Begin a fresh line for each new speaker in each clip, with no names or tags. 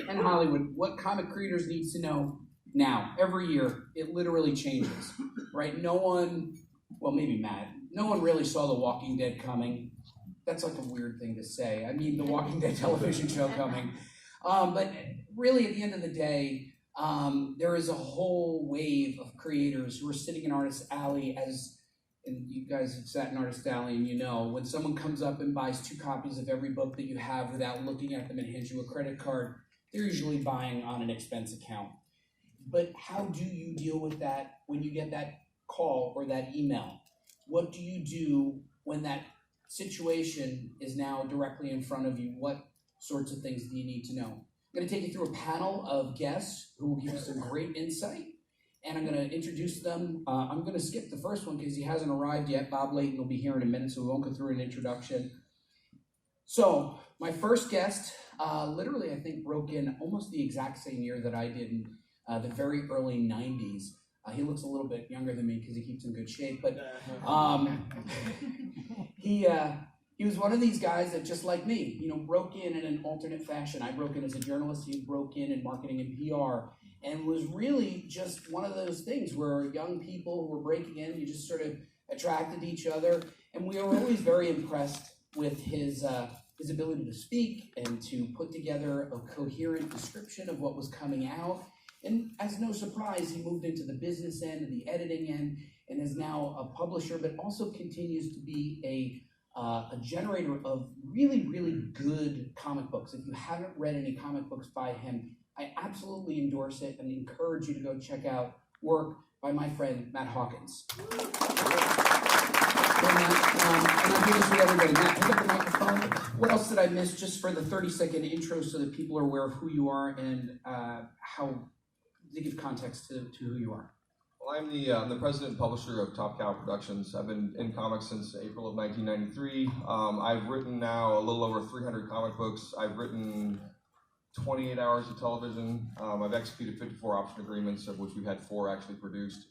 and Hollywood, what comic creators need to know now. Every year, it literally changes, right? No one, well, maybe Matt, no one really saw The Walking Dead coming. That's like a weird thing to say. I mean, The Walking Dead television show coming. But really, at the end of the day, there is a whole wave of creators who are sitting in Artist Alley and you guys have sat in Artist Alley and you know, when someone comes up and buys 2 copies of every book that you have without looking at them and hands you a credit card, they're usually buying on an expense account. But how do you deal with that when you get that call or that email? What do you do when that situation is now directly in front of you? What sorts of things do you need to know? I'm going to take you through a panel of guests who will give you some great insight, and I'm going to introduce them. I'm going to skip the first one because he hasn't arrived yet. Bob Layton will be here in a minute, so we won't go through an introduction. So my first guest, literally, I think, broke in almost the exact same year that I did in the very early 90s. He looks a little bit younger than me because he keeps in good shape, but he was one of these guys that, just like me, you know, broke in an alternate fashion. I broke in as a journalist. He broke in marketing and PR, and was really just one of those things where young people who were breaking in, you just sort of attracted each other, and we were always very impressed with his ability to speak and to put together a coherent description of what was coming out. And as no surprise, he moved into the business end and the editing end, and is now a publisher, but also continues to be a generator of really, really good comic books. If you haven't read any comic books by him, I absolutely endorse it and encourage you to go check out work by my friend Matt Hawkins. And I'll do this with everybody. Matt, pick up the microphone. What else did I miss, just for the 30-second intro so that people are aware of who you are and how to give context to who you are?
Well, I'm the president and publisher of Top Cow Productions. I've been in comics since April of 1993. I've written now a little over 300 comic books. I've written 28 hours of television. I've executed 54 option agreements, of which we've had 4 actually produced,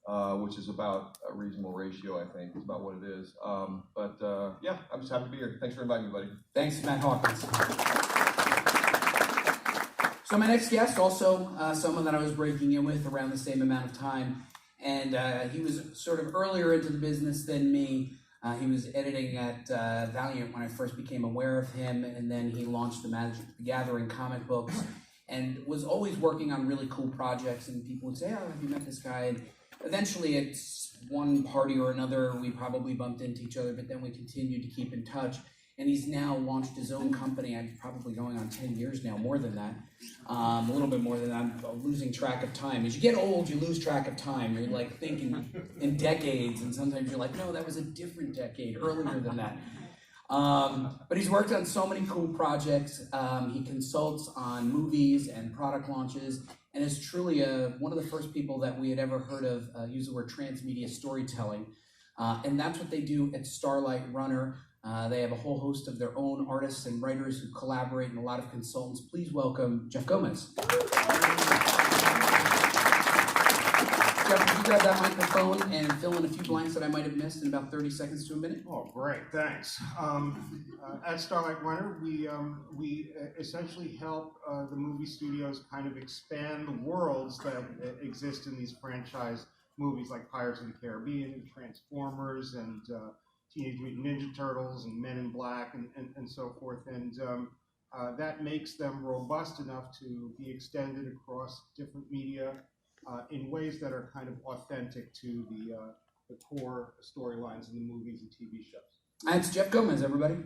which is about a reasonable ratio, I think. It's about what it is. Yeah, I'm just happy to be here. Thanks for inviting me, buddy.
Thanks, Matt Hawkins. So my next guest, also someone that I was breaking in with around the same amount of time, and he was sort of earlier into the business than me. He was editing at Valiant when I first became aware of him, and then he launched the Magic the Gathering comic books, and was always working on really cool projects, and people would say, oh, have you met this guy? And eventually, at one party or another, we probably bumped into each other, but then we continued to keep in touch. And he's now launched his own company. I'm probably going on 10 years now, more than that. A little bit more than that. I'm losing track of time. As you get old, you lose track of time. You're like thinking in decades, and sometimes you're like, no, that was a different decade, earlier than that. But he's worked on so many cool projects. He consults on movies and product launches, and is truly one of the first people that we had ever heard of use the word transmedia storytelling. And that's what they do at Starlight Runner. They have a whole host of their own artists and writers who collaborate, and a lot of consultants. Please welcome Jeff Gomez. Jeff, could you grab that microphone and fill in a few blanks that I might have missed in about 30 seconds to a minute?
Oh, great, thanks. At Starlight Runner, we essentially help the movie studios kind of expand the worlds that exist in these franchise movies, like Pirates of the Caribbean and Transformers and Teenage Mutant Ninja Turtles and Men in Black and so forth, and that makes them robust enough to be extended across different media in ways that are kind of authentic to the core storylines in the movies and TV shows.
That's Jeff Gomez, everybody.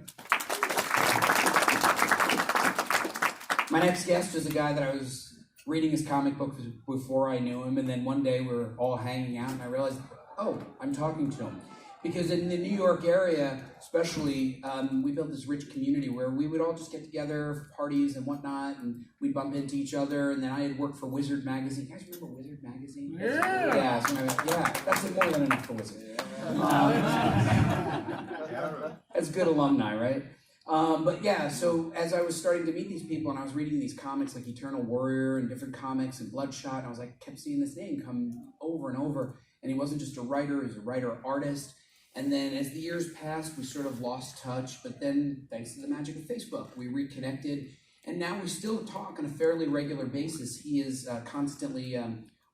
My next guest is a guy that I was reading his comic book before I knew him, and then one day we were all hanging out, and I realized, oh, I'm talking to him. Because in the New York area, especially, we built this rich community where we would all just get together for parties and whatnot, and we'd bump into each other. And then I had worked for Wizard Magazine. You guys remember Wizard Magazine?
Yeah.
Yeah, that's more than enough for Wizard. That's good alumni, right? But yeah, so as I was starting to meet these people, and I was reading these comics like Eternal Warrior and different comics and Bloodshot, and I was like, kept seeing this name come over and over. And he wasn't just a writer; he was a writer-artist. And then as the years passed, we sort of lost touch, but then thanks to the magic of Facebook, we reconnected, And now we still talk on a fairly regular basis. He is constantly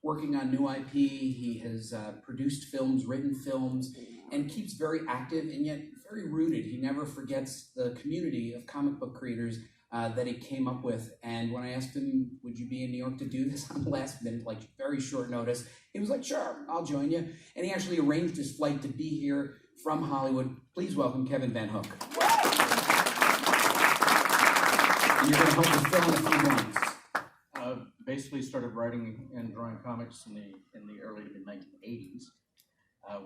working on new IP. He has produced films, written films, and keeps very active and yet very rooted. He never forgets the community of comic book creators that he came up with. And when I asked him, would you be in New York to do this on the last minute, like very short notice, he was like, sure, I'll join you. And he actually arranged his flight to be here from Hollywood. Please welcome Kevin VanHook. And you're going to help us fill in a few blanks.
Basically started writing and drawing comics in the early to mid-1980s.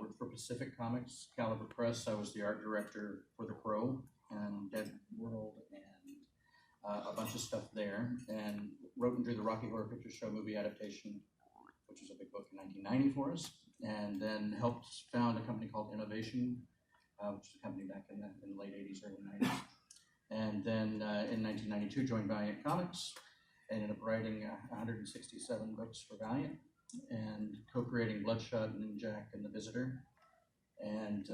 Worked for Pacific Comics, Caliber Press. I was the art director for The Crow and Dead World and a bunch of stuff there. And wrote and drew the Rocky Horror Picture Show movie adaptation, which was a big book in 1990 for us. And then helped found a company called Innovation, which was a company back in the late 80s, early 90s. And then in 1992 joined Valiant Comics. Ended up writing 167 books for Valiant and co-creating Bloodshot and Jack and the Visitor. And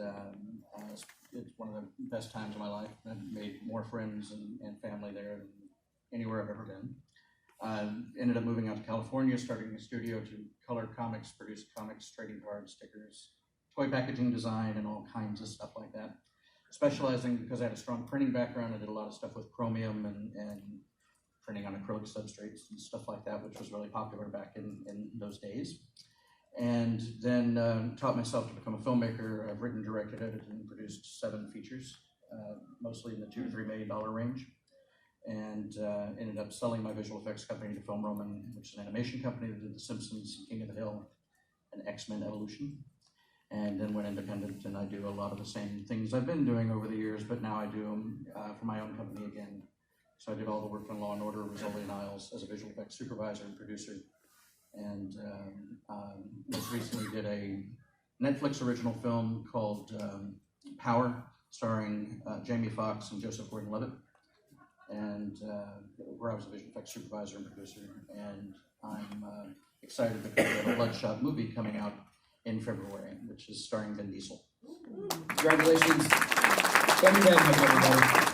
it's one of the best times of my life. I've made more friends and family there than anywhere I've ever been. Ended up moving out to California, starting a studio to color comics, produce comics, trading cards, stickers, toy packaging design, and all kinds of stuff like that. Specializing, because I had a strong printing background, I did a lot of stuff with chromium and printing on acrylic substrates and stuff like that, which was really popular back in those days. And then taught myself to become a filmmaker. I've written, directed, edited, and produced 7 features, mostly in the $2 to $3 million range. And ended up selling my visual effects company to Film Roman, which is an animation company that did The Simpsons, King of the Hill, and X-Men Evolution. And then went independent, and I do a lot of the same things I've been doing over the years, but now I do them for my own company again. So I did all the work on Law & Order, Rizzoli and Isles as a visual effects supervisor and producer. And most recently did a Netflix original film called Power, starring Jamie Foxx and Joseph Gordon-Levitt, and where I was a visual effects supervisor and producer. And I'm excited because we have a Bloodshot movie coming out in February, which is starring Vin Diesel.
Congratulations. Kevin VanHook, everybody.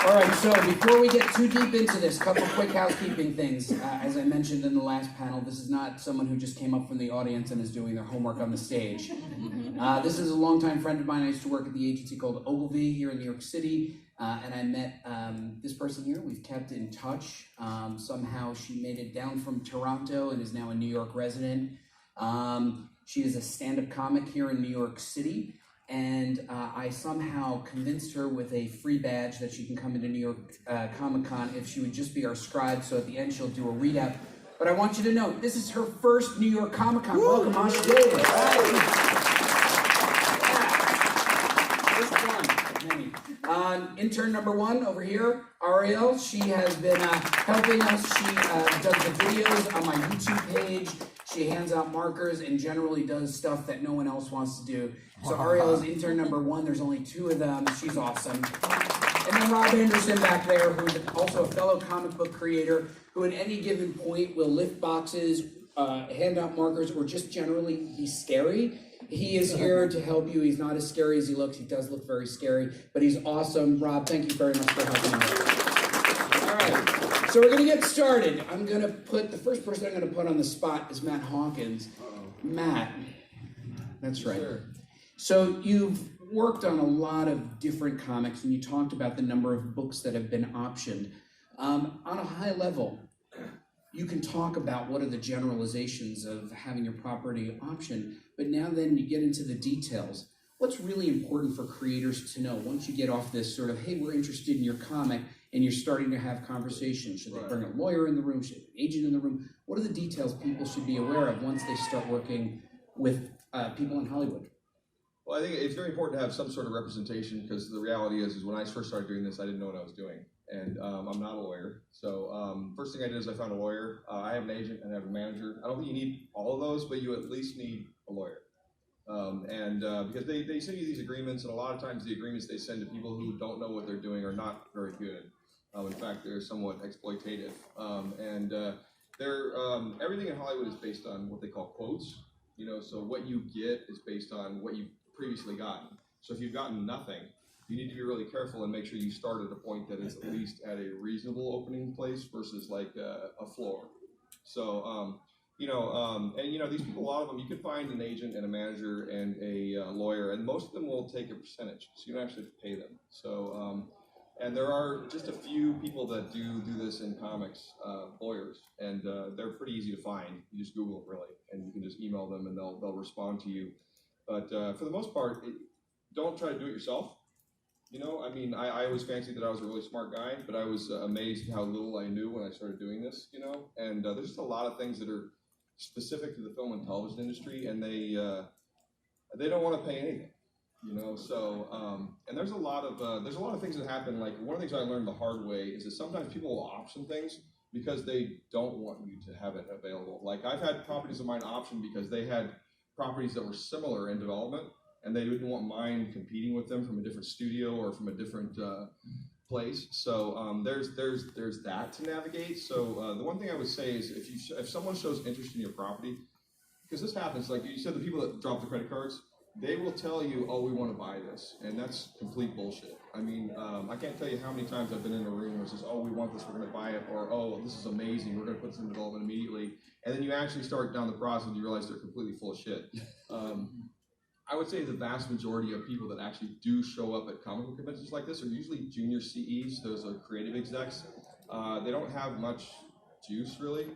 All right, so before we get too deep into this, a couple quick housekeeping things. As I mentioned in the last panel, this is not someone who just came up from the audience and is doing their homework on the stage. This is a longtime friend of mine. I used to work at the agency called Ogilvy here in New York City, and I met this person here. We've kept in touch. Somehow she made it down from Toronto and is now a New York resident. She is a stand-up comic here in New York City. And I somehow convinced her with a free badge that she can come into New York Comic-Con if she would just be our scribe. So at the end, she'll do a readout. But I want you to know, this is her first New York Comic-Con. Welcome, Asha Davis. First one. Intern number 1 over here, Ariel. She has been helping us. She does the videos on my YouTube page. She hands out markers and generally does stuff that no one else wants to do. So Ariel is intern number 1. There's only 2 of them. She's awesome. And then Rob Anderson back there, who's also a fellow comic book creator, who at any given point will lift boxes, hand out markers, or just generally be scary. He is here to help you. He's not as scary as he looks. He does look very scary, but he's awesome. Rob, thank you very much for helping us. All right. So we're going to get started. I'm going to put, the first person I'm going to put on the spot is Matt Hawkins. Matt. That's right. Sure. So you've worked on a lot of different comics, and you talked about the number of books that have been optioned. On a high level, you can talk about what are the generalizations of having your property optioned, but now then you get into the details. What's really important for creators to know once you get off this sort of, hey, we're interested in your comic, and you're starting to have conversations? Should they bring a lawyer in the room? Should an agent in the room? What are the details people should be aware of once they start working with people in Hollywood?
Well, I think it's very important to have some sort of representation, because the reality is when I first started doing this, I didn't know what I was doing. And I'm not a lawyer. So first thing I did is I found a lawyer. I have an agent and I have a manager. I don't think you need all of those, but you at least need a lawyer. Because they send you these agreements, and a lot of times the agreements they send to people who don't know what they're doing are not very good. In fact, they're somewhat exploitative. Everything in Hollywood is based on what they call quotes. So what you get is based on what you've previously gotten. So if you've gotten nothing, you need to be really careful and make sure you start at a point that is at least at a reasonable opening place versus like a floor. So, these people, a lot of them, you can find an agent and a manager and a lawyer, and most of them will take a percentage, so you don't actually have to pay them. So, and there are just a few people that do this in comics, lawyers, and they're pretty easy to find. You just Google it, really, and you can just email them, and they'll respond to you. But for the most part, don't try to do it yourself. I always fancied that I was a really smart guy, but I was amazed how little I knew when I started doing this, and there's just a lot of things that are specific to the film and television industry, and they don't want to pay anything, so, and there's a lot of things that happen. Like, one of the things I learned the hard way is that sometimes people will option things because they don't want you to have it available. Like, I've had properties of mine optioned because they had properties that were similar in development, and they didn't want mine competing with them from a different studio or from a different place. So there's that to navigate. So the one thing I would say is if someone shows interest in your property, because this happens, like you said, the people that drop the credit cards, they will tell you, oh, we want to buy this, and that's complete bullshit. I mean, I can't tell you how many times I've been in a room where it says, oh, we want this, we're going to buy it, or oh, this is amazing, we're going to put this in development immediately, and then you actually start down the process and you realize they're completely full of shit. I would say the vast majority of people that actually do show up at comic book conventions like this are usually junior CEs, those are creative execs. They don't have much juice, really.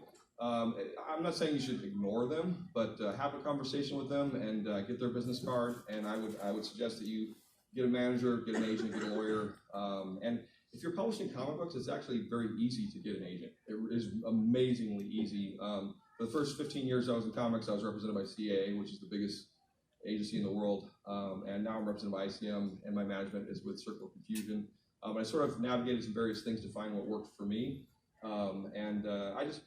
I'm not saying you should ignore them, but have a conversation with them and get their business card. And I would suggest that you get a manager, get an agent, get a lawyer. And if you're publishing comic books, it's actually very easy to get an agent. It is amazingly easy. For the first 15 years I was in comics, I was represented by CAA, which is the biggest agency in the world, and now I'm represented by ICM, and my management is with Circle of Confusion. I sort of navigated some various things to find what worked for me, I just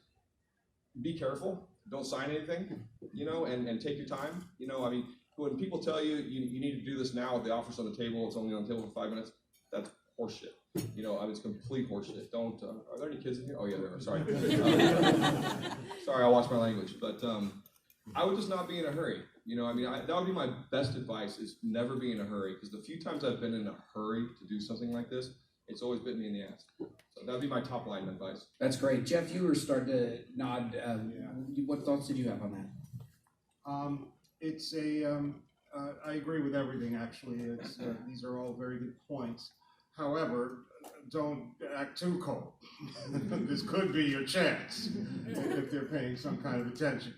be careful, don't sign anything, and take your time. I mean, when people tell you you need to do this now, the offer's on the table, it's only on the table for 5 minutes, that's horseshit. It's complete horseshit. Don't. Are there any kids in here? Oh yeah, there are. Sorry. Sorry, I'll watch my language, but I would just not be in a hurry. That would be my best advice, is never be in a hurry, because the few times I've been in a hurry to do something like this, it's always bitten me in the ass. So that would be my top line advice.
That's great. Jeff, you were starting to nod. What thoughts did you have on that?
I agree with everything, actually. These are all very good points. However, don't act too cold. This could be your chance if they're paying some kind of attention.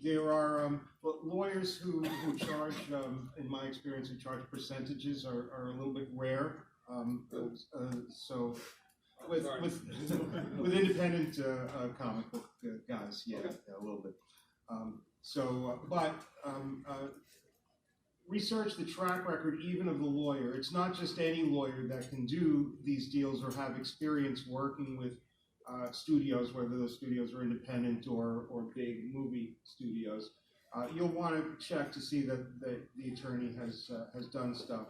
There are lawyers who charge, in my experience, who charge percentages are a little bit rare. So with independent comic book guys, yeah, a little bit. Research the track record even of the lawyer. It's not just any lawyer that can do these deals or have experience working with studios, whether those studios are independent or big movie studios. You'll want to check to see that the attorney has done stuff.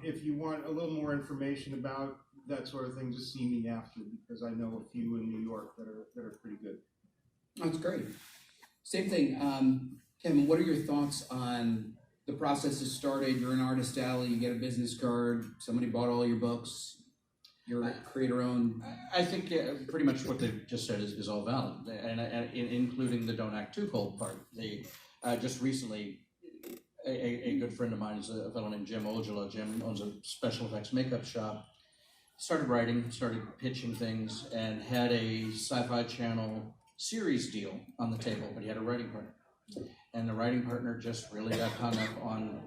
If you want a little more information about that sort of thing, just see me after, because I know a few in New York that are pretty good.
That's great. Same thing. Kevin, what are your thoughts on the process has started? You're in Artist Alley, you get a business card, somebody bought all your books, you're creator owned.
I think pretty much what they've just said is all valid, and including the don't act too cold part. They just recently, a good friend of mine is a fellow named Jim Ojala. Jim owns a special effects makeup shop. Started writing, started pitching things, and had a Sci-Fi Channel series deal on the table, but he had a writing partner. And the writing partner just really got hung up on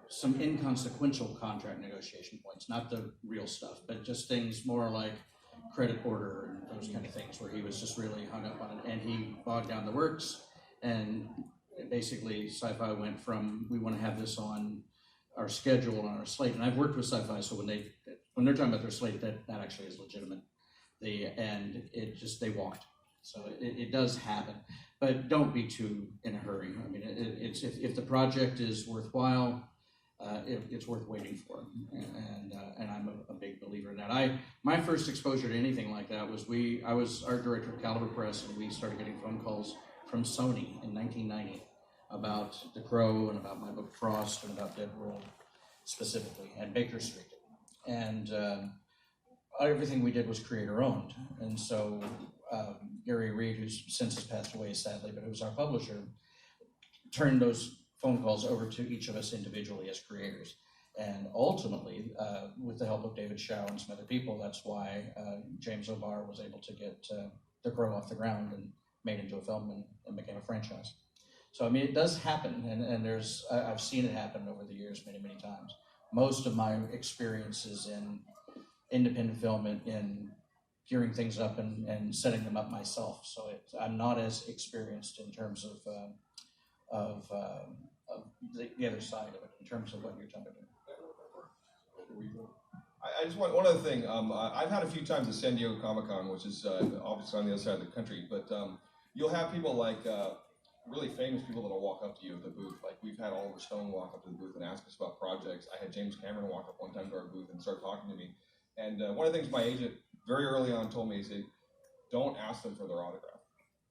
some inconsequential contract negotiation points, not the real stuff, but just things more like credit order and those kind of things, where he was just really hung up on it, and he bogged down the works. And basically, Sci-Fi went from, we want to have this on our schedule, on our slate. And I've worked with Sci-Fi, so when they're talking about their slate, that actually is legitimate. They walked. So it does happen, but don't be too in a hurry. I mean, if the project is worthwhile, it's worth waiting for, and I'm a big believer in that. My first exposure to anything like that was I was art director of Caliber Press, and we started getting phone calls from Sony in 1990 about The Crow and about my book Frost and about Dead World, specifically, and Baker Street. And everything we did was creator-owned. And so Gary Reed, who's since has passed away sadly, but who was our publisher, turned those phone calls over to each of us individually as creators. And ultimately, with the help of David Shaw and some other people, that's why James O'Barr was able to get The Crow off the ground and made into a film and became a franchise. So, I mean, it does happen, and I've seen it happen over the years many, many times. Most of my experiences in independent film in gearing things up and setting them up myself. So I'm not as experienced in terms of the other side of it, in terms of what you're talking about.
I just want one other thing. I've had a few times at San Diego Comic-Con, which is obviously on the other side of the country, but you'll have people like really famous people that'll walk up to you at the booth. Like we've had Oliver Stone walk up to the booth and ask us about projects. I had James Cameron walk up one time to our booth and start talking to me. And one of the things my agent very early on told me is, don't ask them for their autograph.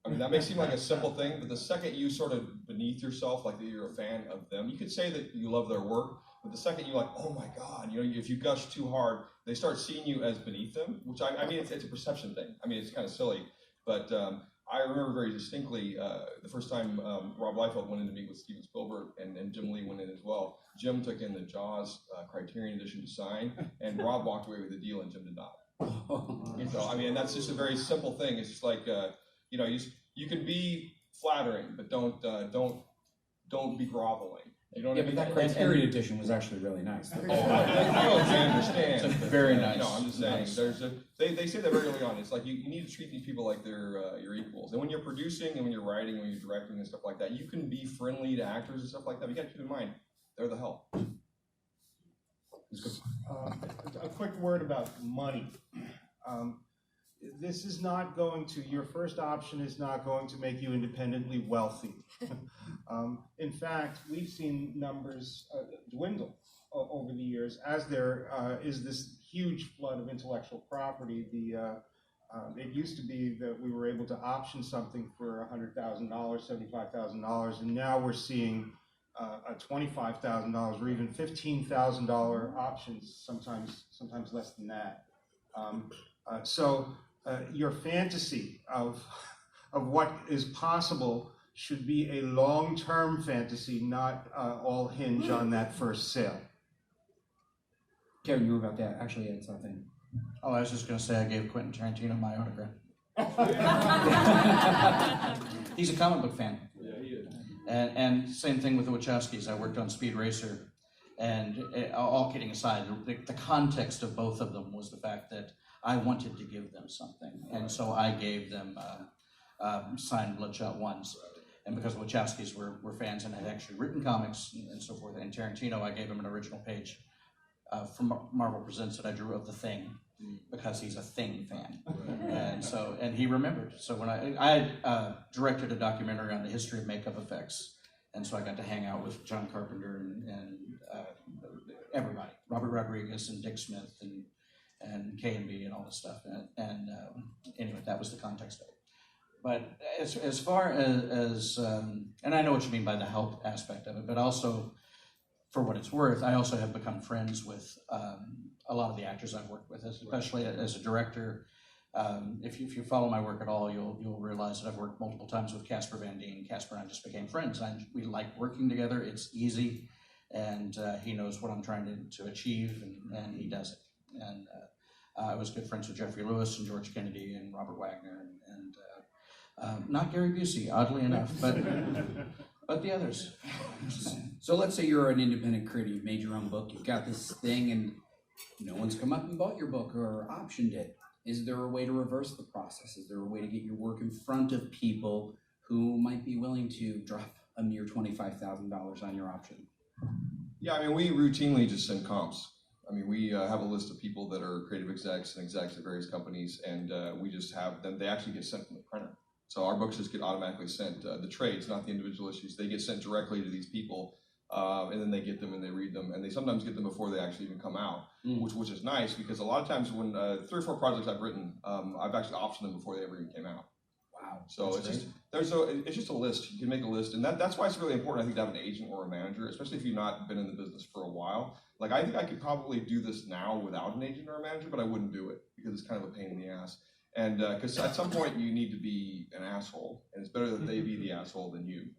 I mean, that may seem like a simple thing, but the second you sort of beneath yourself, like that you're a fan of them, you could say that you love their work, but the second you're like, oh my God, you know, if you gush too hard, they start seeing you as beneath them, which I mean, it's a perception thing. I mean, it's kind of silly, but I remember very distinctly the first time Rob Liefeld went in to meet with Steven Spielberg and Jim Lee went in as well. Jim took in the Jaws Criterion edition to sign, and Rob walked away with the deal, and Jim did not. So I mean, that's just a very simple thing. It's just like you know, you can be flattering, but don't be groveling. You know what I mean?
But that Criterion edition was actually really nice.
I understand.
It's very nice.
No, I'm just saying. They say that very early on. It's like you need to treat these people like they're your equals. And when you're producing and when you're writing, when you're directing and stuff like that, you can be friendly to actors and stuff like that. But you got to keep in mind, they're the help.
A quick word about money. This is not going to, your first option is not going to make you independently wealthy. In fact, we've seen numbers dwindle over the years as there is this huge flood of intellectual property. It used to be that we were able to option something for $100,000, $75,000, and now we're seeing $25,000 or even $15,000 options, sometimes less than that. So your fantasy of what is possible should be a long-term fantasy, not all hinge on that first sale.
Kevin, you were about to actually add something.
Oh, I was just going to say I gave Quentin Tarantino my autograph. He's a comic book fan.
Yeah, he is.
And same thing with the Wachowskis. I worked on Speed Racer, and all kidding aside, the context of both of them was the fact that I wanted to give them something, and so I gave them signed Bloodshot Ones. And because the Wachowskis were fans and had actually written comics and so forth, and Tarantino, I gave him an original page from Marvel Presents that I drew of The Thing, because he's a Thing fan. And he remembered. So when I directed a documentary on the history of makeup effects, and so I got to hang out with John Carpenter and everybody, Robert Rodriguez and Dick Smith and K&B and all this stuff. And anyway, that was the context of it. But as far as and I know what you mean by the help aspect of it, but also, for what it's worth, I also have become friends with a lot of the actors I've worked with, especially as a director. If you follow my work at all, you'll realize that I've worked multiple times with Casper Van Dien. Casper and I just became friends. We like working together. It's easy, and he knows what I'm trying to achieve, and he does it. And I was good friends with Jeffrey Lewis and George Kennedy and Robert Wagner and not Gary Busey, oddly enough, but the others.
So let's say you're an independent creator, you've made your own book, you've got this thing, and no one's come up and bought your book or optioned it. Is there a way to reverse the process? Is there a way to get your work in front of people who might be willing to drop a mere $25,000 on your option?
Yeah, I mean, we routinely just send comps. I mean, we have a list of people that are creative execs and execs at various companies, and we just have them. They actually get sent from the printer. So our books just get automatically sent. The trades, not the individual issues, they get sent directly to these people, and then they get them and they read them, and they sometimes get them before they actually even come out, which is nice, because a lot of times when 3 or 4 projects I've written, I've actually optioned them before they ever even came out.
Wow.
So
That's
it's it's just a list. You can make a list, and that's why it's really important, I think, to have an agent or a manager, especially if you've not been in the business for a while. Like, I think I could probably do this now without an agent or a manager, but I wouldn't do it because it's kind of a pain in the ass. And because at some point you need to be an asshole, and it's better that they be the asshole than you.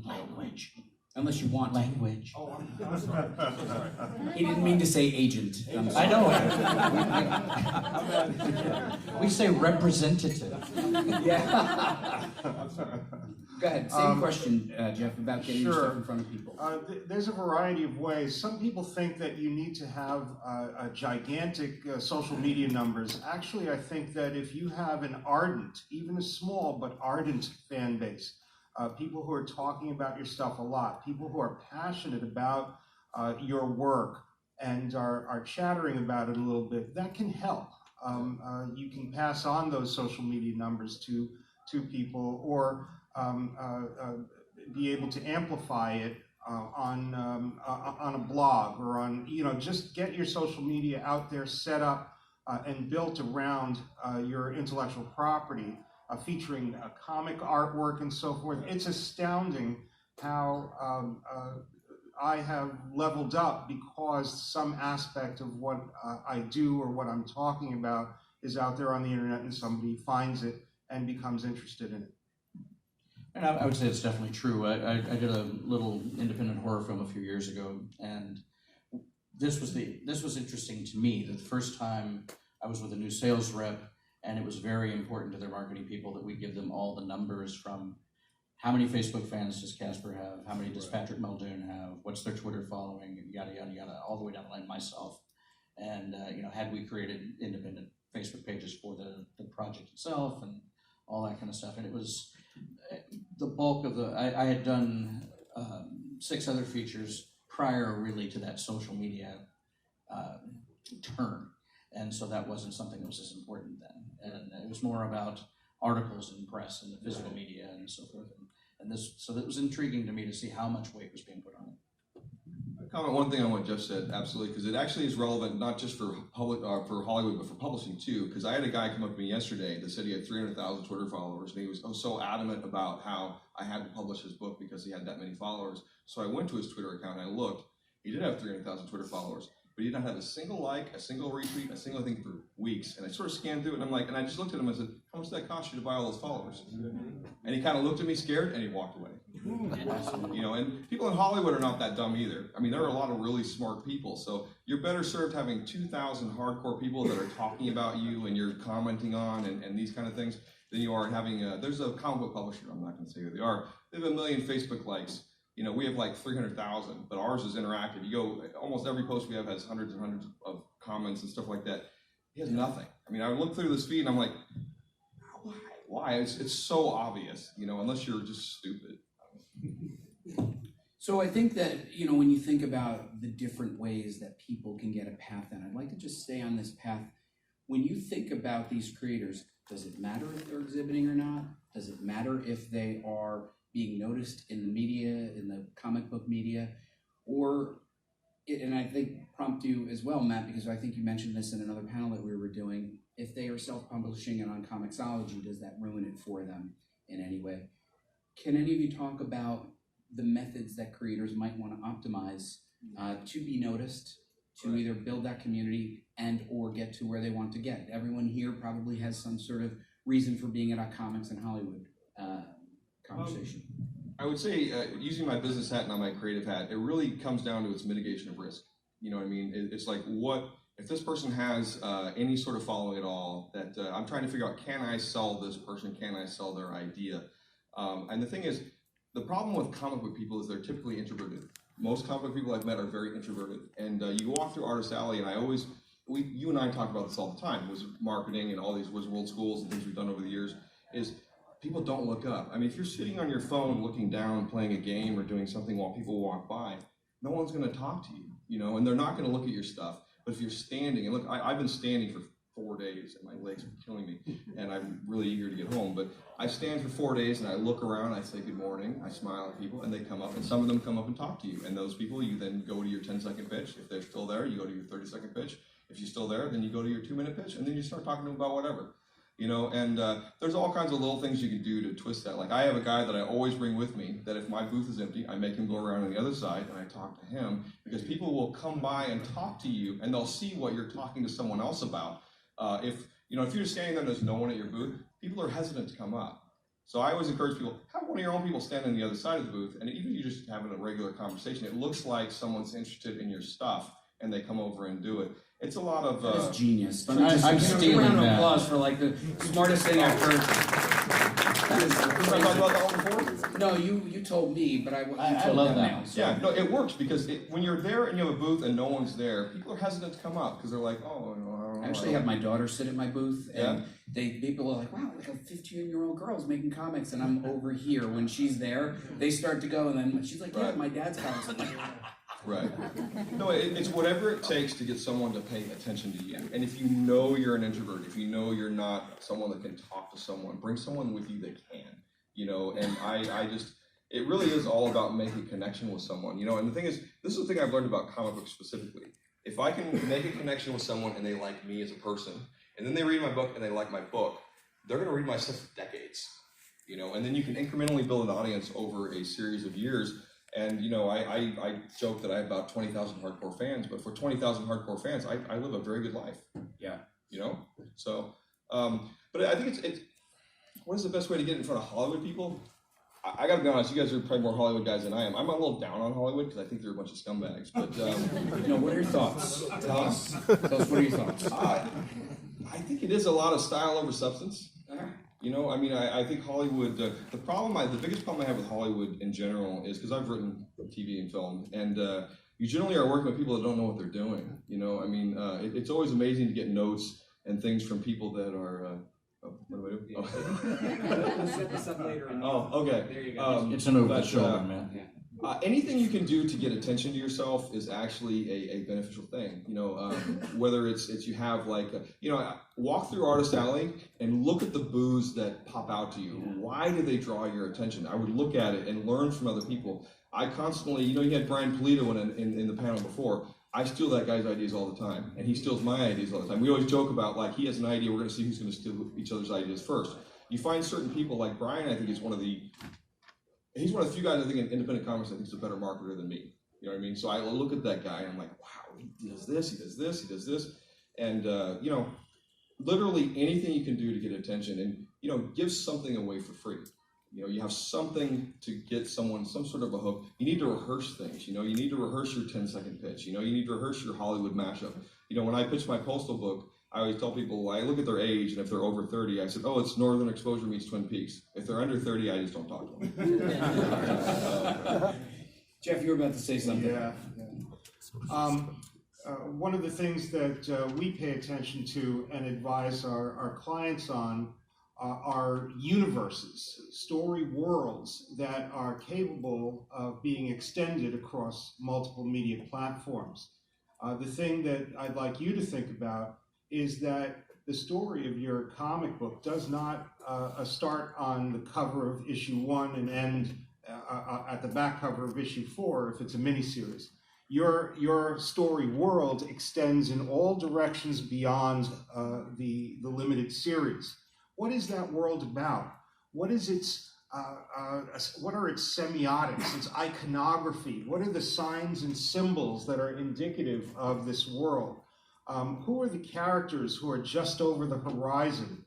Language. Unless you want
Language.
Oh,
He didn't mean to say agent.
I know. We say representative.
Yeah. Go ahead. Same question, Jeff, about getting your
Sure.
stuff in front of people.
There's a variety of ways. Some people think that you need to have a gigantic social media numbers. Actually, I think that if you have an ardent, even a small but ardent fan base, people who are talking about your stuff a lot, people who are passionate about your work and are chattering about it a little bit, that can help. You can pass on those social media numbers to people, or be able to amplify it on a blog, or on, just get your social media out there, set up and built around your intellectual property, featuring comic artwork and so forth. It's astounding how I have leveled up because some aspect of what I do or what I'm talking about is out there on the internet, and somebody finds it and becomes interested in it.
And I would say it's definitely true. I did a little independent horror film a few years ago, and this was interesting to me. The first time I was with a new sales rep, and it was very important to their marketing people that we give them all the numbers from how many Facebook fans does Casper have, how many does Patrick Muldoon have, what's their Twitter following, yada, yada, yada, all the way down the line myself. And, had we created independent Facebook pages for the project itself and all that kind of stuff. And it was the bulk of I had done 6 other features prior really to that social media turn. And so that wasn't something that was as important then. And it was more about articles and press and the physical media and so forth. So that was intriguing to me to see how much weight was being put on it.
Comment one thing on what Jeff said, absolutely, because it actually is relevant not just for for Hollywood, but for publishing too. Because I had a guy come up to me yesterday that said he had 300,000 Twitter followers, and he was so adamant about how I had to publish his book because he had that many followers. So I went to his Twitter account and I looked. He did have 300,000 Twitter followers, but he did not have a single like, a single retweet, a single thing for weeks. And I sort of scanned through it, and I just looked at him and I said, "How much did that cost you to buy all those followers?" And he kind of looked at me scared, and he walked away. And people in Hollywood are not that dumb either. I mean, there are a lot of really smart people, so you're better served having 2,000 hardcore people that are talking about you and you're commenting on and these kind of things than you are having there's a comic book publisher, I'm not going to say who they are, they have 1 million Facebook likes. We have like 300,000, but ours is interactive. You go, almost every post we have has hundreds and hundreds of comments and stuff like that. He has nothing. I mean, I look through this feed and I'm like, why? It's so obvious, unless you're just stupid.
So I think that, when you think about the different ways that people can get a path in, I'd like to just stay on this path. When you think about these creators, does it matter if they're exhibiting or not? Does it matter if they are being noticed in the media, in the comic book media? And I think prompt you as well, Matt, because I think you mentioned this in another panel that we were doing, if they are self-publishing and on Comixology, does that ruin it for them in any way? Can any of you talk about the methods that creators might want to optimize to be noticed, to either build that community and or get to where they want to get? Everyone here probably has some sort of reason for being at a comics in Hollywood conversation.
I would say, using my business hat and not my creative hat, it really comes down to its mitigation of risk. You know what I mean? It's like, what if this person has any sort of following at all, that I'm trying to figure out, can I sell this person? Can I sell their idea? And the thing is, the problem with comic book people is they're typically introverted. Most comic book people I've met are very introverted. And you walk through Artist Alley, and you and I talk about this all the time, with marketing and all these Wizard World schools and things we've done over the years, is people don't look up. I mean, if you're sitting on your phone looking down, playing a game or doing something while people walk by, no one's going to talk to you, and they're not going to look at your stuff. But if you're standing, and look, I've been standing for 4 days, and my legs are killing me, and I'm really eager to get home. But I stand for 4 days, and I look around, I say good morning, I smile at people, and they come up, and some of them come up and talk to you. And those people, you then go to your 10-second pitch. If they're still there, you go to your 30-second pitch. If you're still there, then you go to your 2-minute pitch, and then you start talking to them about whatever. You know, and there's all kinds of little things you can do to twist that. Like I have a guy that I always bring with me that if my booth is empty, I make him go around on the other side and I talk to him because people will come by and talk to you and they'll see what you're talking to someone else about. If you're just standing there and there's no one at your booth, people are hesitant to come up. So I always encourage people, have one of your own people stand on the other side of the booth, and even if you're just having a regular conversation, it looks like someone's interested in your stuff and they come over and do it. It's a lot of
That is genius.
I'm stealing
round of
that.
applause for like the smartest thing I've heard. That is
Did I talk
crazy.
about that one before?
No, you told me, but you
I
told
love
them
that.
now. So.
Yeah, no, it works because when you're there and you have a booth and no one's there, people are hesitant to come up because they're like, oh, I don't know.
I actually have my daughter sit at my booth, and
Yeah.
people are like, wow, like a 15-year-old girl's making comics, and I'm over here. When she's there, they start to go, and then she's like, yeah,
Right.
my dad's comics. I'm like,
Right. No, it's whatever it takes to get someone to pay attention to you. And if you know you're an introvert, if you know you're not someone that can talk to someone, bring someone with you that can. And it really is all about making a connection with someone. And the thing is, this is the thing I've learned about comic books specifically. If I can make a connection with someone and they like me as a person, and then they read my book and they like my book, they're going to read my stuff for decades. And then you can incrementally build an audience over a series of years. And, I joke that I have about 20,000 hardcore fans, but for 20,000 hardcore fans, I live a very good life.
yeah.
So, but I think it's what is the best way to get in front of Hollywood people? I gotta be honest, you guys are probably more Hollywood guys than I am. I'm a little down on Hollywood because I think they're a bunch of scumbags, but,
What are your thoughts? Tell us, what are your thoughts?
I think it is a lot of style over substance. I think Hollywood, the biggest problem I have with Hollywood in general is because I've written TV and film, and you generally are working with people that don't know what they're doing. It's always amazing to get notes and things from people that are, what do I do?
We'll set this up later.
Oh, okay.
There you go.
It's an over the
but,
shoulder, man.
anything you can do to get attention to yourself is actually a beneficial thing. Whether it's you have walk through Artist Alley and look at the booths that pop out to you. Why do they draw your attention? I would look at it and learn from other people. I constantly, you had Brian Polito in the panel before. I steal that guy's ideas all the time, and he steals my ideas all the time. We always joke about he has an idea, we're going to see who's going to steal each other's ideas first. You find certain people like Brian. I think he's one of the few guys I think in independent comics I think is a better marketer than me. You know what I mean? So I look at that guy and I'm like, wow, he does this, he does this, he does this, and literally anything you can do to get attention, and give something away for free. You have something to get someone some sort of a hook. You need to rehearse things. You need to rehearse your 10-second pitch. You need to rehearse your Hollywood mashup. When I pitch my Postal book, I always tell people, I look at their age, and if they're over 30, I said, oh, it's Northern Exposure meets Twin Peaks. If they're under 30, I just don't talk to them.
Jeff, you were about to say something.
Yeah. One of the things that we pay attention to and advise our clients on are universes, story worlds that are capable of being extended across multiple media platforms. The thing that I'd like you to think about is that the story of your comic book does not start on the cover of issue 1 and end at the back cover of issue 4 if it's a miniseries. Your story world extends in all directions beyond the limited series. What is that world about? What is its what are its semiotics, its iconography? What are the signs and symbols that are indicative of this world? Who are the characters who are just over the horizon?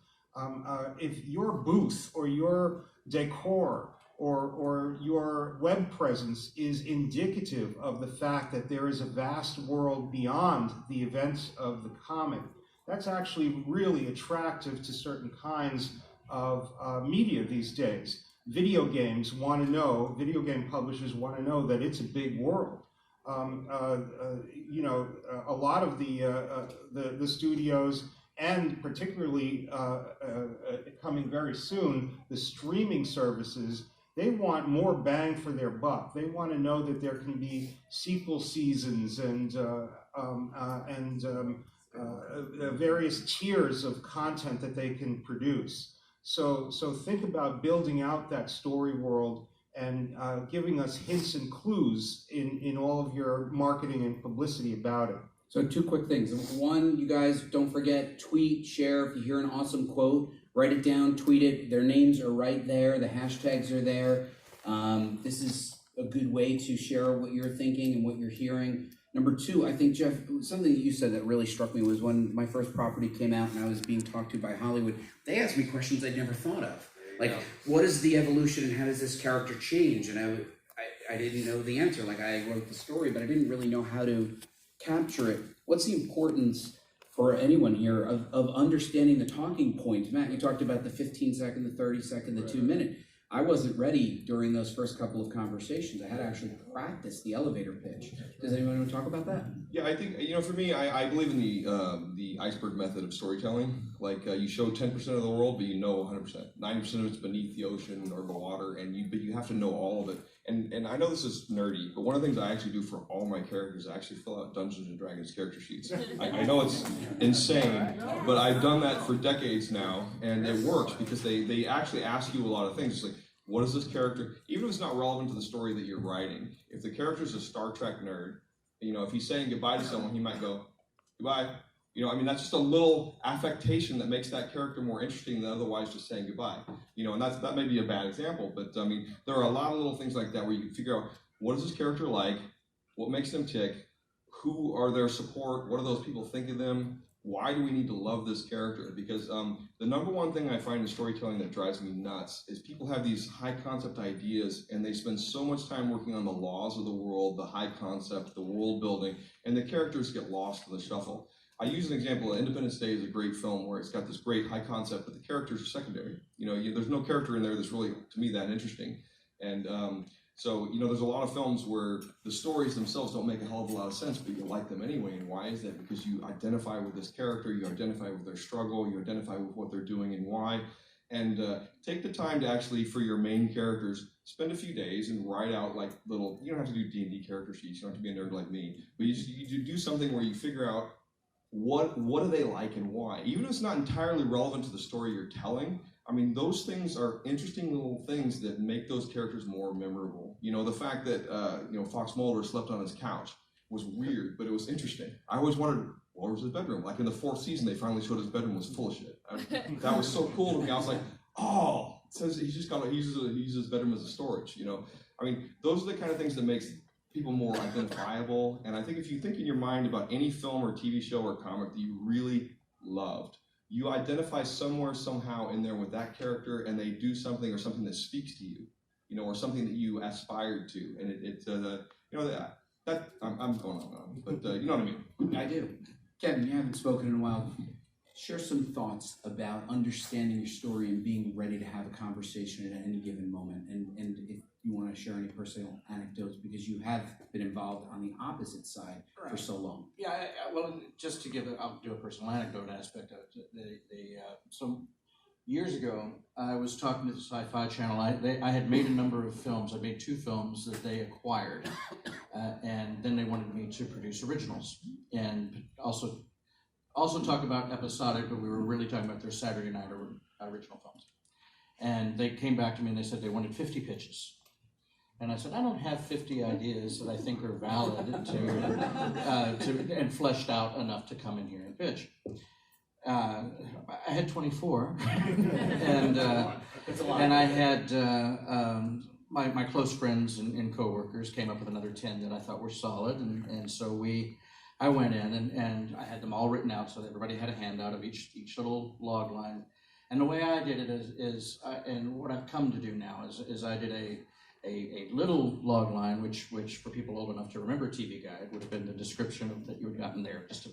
If your booth or your decor or your web presence is indicative of the fact that there is a vast world beyond the events of the comic, that's actually really attractive to certain kinds of media these days. Video game publishers want to know that it's a big world. A lot of the studios, and particularly coming very soon, the streaming services, they want more bang for their buck. They want to know that there can be sequel seasons and various tiers of content that they can produce. So think about building out that story world and giving us hints and clues in all of your marketing and publicity about it.
So 2 quick things. One, you guys don't forget, tweet, share. If you hear an awesome quote, write it down, tweet it. Their names are right there. The hashtags are there. This is a good way to share what you're thinking and what you're hearing. Number two, I think, Jeff, something that you said that really struck me was when my first property came out and I was being talked to by Hollywood, they asked me questions I'd never thought of. Like, what is the evolution and how does this character change? And I didn't know the answer. Like, I wrote the story, but I didn't really know how to capture it. What's the importance for anyone here of understanding the talking points? Matt, you talked about the 15-second, the 30-second, the 2-minute. I wasn't ready during those first couple of conversations. I had to actually practice the elevator pitch. Does anyone want to talk about that?
Yeah, I think, for me, I believe in the iceberg method of storytelling. Like, you show 10% of the world, but you know 100%. 90% of it's beneath the ocean or the water, but you have to know all of it. And I know this is nerdy, but one of the things I actually do for all my characters, I actually fill out Dungeons and Dragons character sheets. I know it's insane, but I've done that for decades now, and it works because they actually ask you a lot of things. It's like, what is this character? Even if it's not relevant to the story that you're writing, if the character's a Star Trek nerd, if he's saying goodbye to someone, he might go, goodbye. That's just a little affectation that makes that character more interesting than otherwise just saying goodbye. And that may be a bad example, but there are a lot of little things like that where you can figure out, what is this character like? What makes them tick? Who are their support? What do those people think of them? Why do we need to love this character? Because the number one thing I find in storytelling that drives me nuts is people have these high concept ideas and they spend so much time working on the laws of the world, the high concept, the world building, and the characters get lost in the shuffle. I use an example. Independence Day is a great film where it's got this great high concept, but the characters are secondary. There's no character in there that's really, to me, that interesting. And so there's a lot of films where the stories themselves don't make a hell of a lot of sense, but you like them anyway. And why is that? Because you identify with this character, you identify with their struggle, you identify with what they're doing and why. And take the time to actually, for your main characters, spend a few days and write out like little, you don't have to do D&D character sheets, you don't have to be a nerd like me, but you do something where you figure out what do they like and why. Even if it's not entirely relevant to the story you're telling, those things are interesting little things that make those characters more memorable. The fact that, Fox Mulder slept on his couch was weird, but it was interesting. I always wondered, where was his bedroom? Like in the 4th season, they finally showed his bedroom was full of shit. That was so cool to me. I was like, oh, it says he's just got he uses his bedroom as a storage, those are the kind of things that makes people more identifiable. And I think if you think in your mind about any film or TV show or comic that you really loved, you identify somewhere, somehow in there with that character, and they do something or something that speaks to you, or something that you aspired to. And I'm going on, but you know what I mean?
I do. Kevin, you haven't spoken in a while. Share some thoughts about understanding your story and being ready to have a conversation at any given moment. And if you want to share any personal anecdotes, because you have been involved on the opposite side for so long.
Yeah, well, just to I'll do a personal anecdote aspect of it. So years ago, I was talking to the Sci-Fi Channel. I had made a number of films. I made 2 films that they acquired, and then they wanted me to produce originals and also talk about episodic, but we were really talking about their Saturday night original films. And they came back to me and they said they wanted 50 pitches. And I said, I don't have 50 ideas that I think are valid and fleshed out enough to come in here and pitch. I had 24, and I had my close friends and coworkers came up with another 10 that I thought were solid, and so I went in and I had them all written out so that everybody had a handout of each little log line. And the way I did it is and what I've come to do now is I did a little log line, which for people old enough to remember TV Guide would have been the description that you had gotten there, just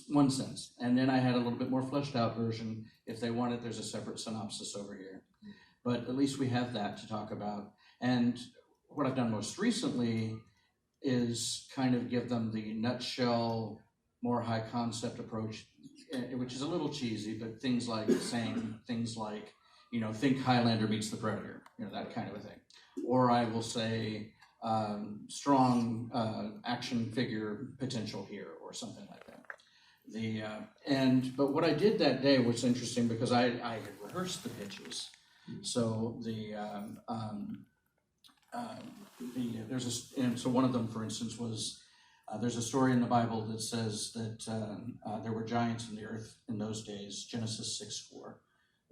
one sentence. And then I had a little bit more fleshed out version. If they want it, there's a separate synopsis over here. But at least we have that to talk about. And what I've done most recently is kind of give them the nutshell, more high concept approach, which is a little cheesy, but things like think Highlander meets the Predator, that kind of a thing. Or I will say strong action figure potential here, or something like that. But what I did that day was interesting because I had rehearsed the pitches. So so one of them, for instance, was there's a story in the Bible that says that there were giants in the earth in those days, Genesis 6:4.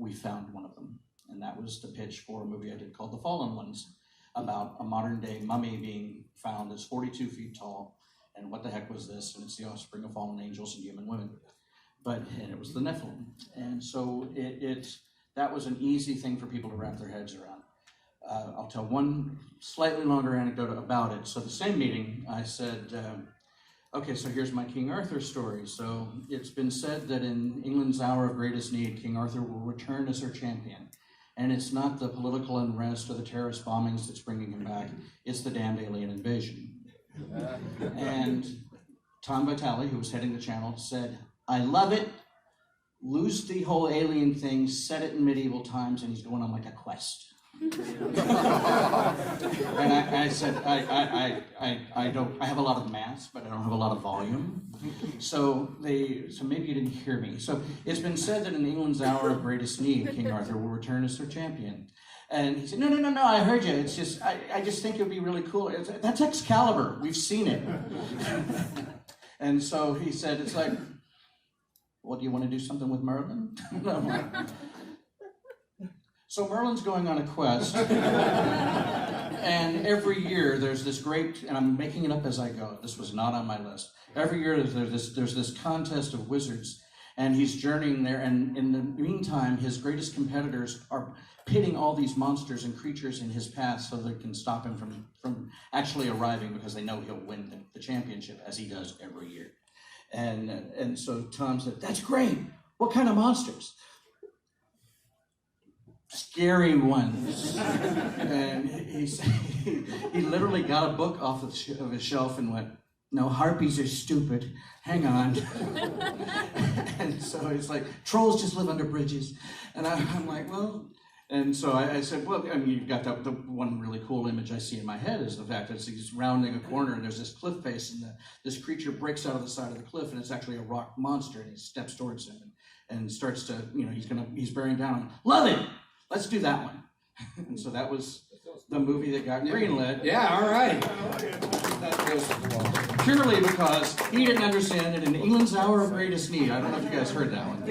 we found one of them. And that was the pitch for a movie I did called The Fallen Ones, about a modern day mummy being found that's 42 feet tall. And what the heck was this? And it's the offspring of fallen angels and human women. And it was the Nephilim. And so that was an easy thing for people to wrap their heads around. I'll tell one slightly longer anecdote about it. So the same meeting, I said, okay, so here's my King Arthur story. So it's been said that in England's hour of greatest need, King Arthur will return as her champion. And it's not the political unrest or the terrorist bombings that's bringing him back. It's the damned alien invasion. And Tom Vitale, who was heading the channel, said, I love it. Lose the whole alien thing, set it in medieval times, and he's going on like a quest. And I said, I have a lot of mass, but I don't have a lot of volume. So maybe you didn't hear me. So it's been said that in England's hour of greatest need, King Arthur will return as her champion. And he said, no, I heard you. It's just, I just think it would be really cool. That's Excalibur. We've seen it. And so he said, it's like, well, do you want to do something with Merlin? So Merlin's going on a quest, and every year there's this great, and I'm making it up as I go, this was not on my list. Every year there's this contest of wizards, and he's journeying there, and in the meantime, his greatest competitors are pitting all these monsters and creatures in his path so they can stop him from actually arriving, because they know he'll win the championship, as he does every year. And so Tom said, that's great. What kind of monsters? Scary ones. And he literally got a book off of his shelf and went, no, harpies are stupid. Hang on. And so it's like, trolls just live under bridges. And I'm like, well, and so I said, well, I mean, you've got the one really cool image I see in my head is the fact that he's rounding a corner and there's this cliff face and this creature breaks out of the side of the cliff and it's actually a rock monster and he steps towards him and starts to, he's bearing down. Love it! Let's do that one. And so that was the movie that got greenlit.
Yeah, all right.
Purely because he didn't understand it in England's hour of greatest need. I don't know if you guys heard that one.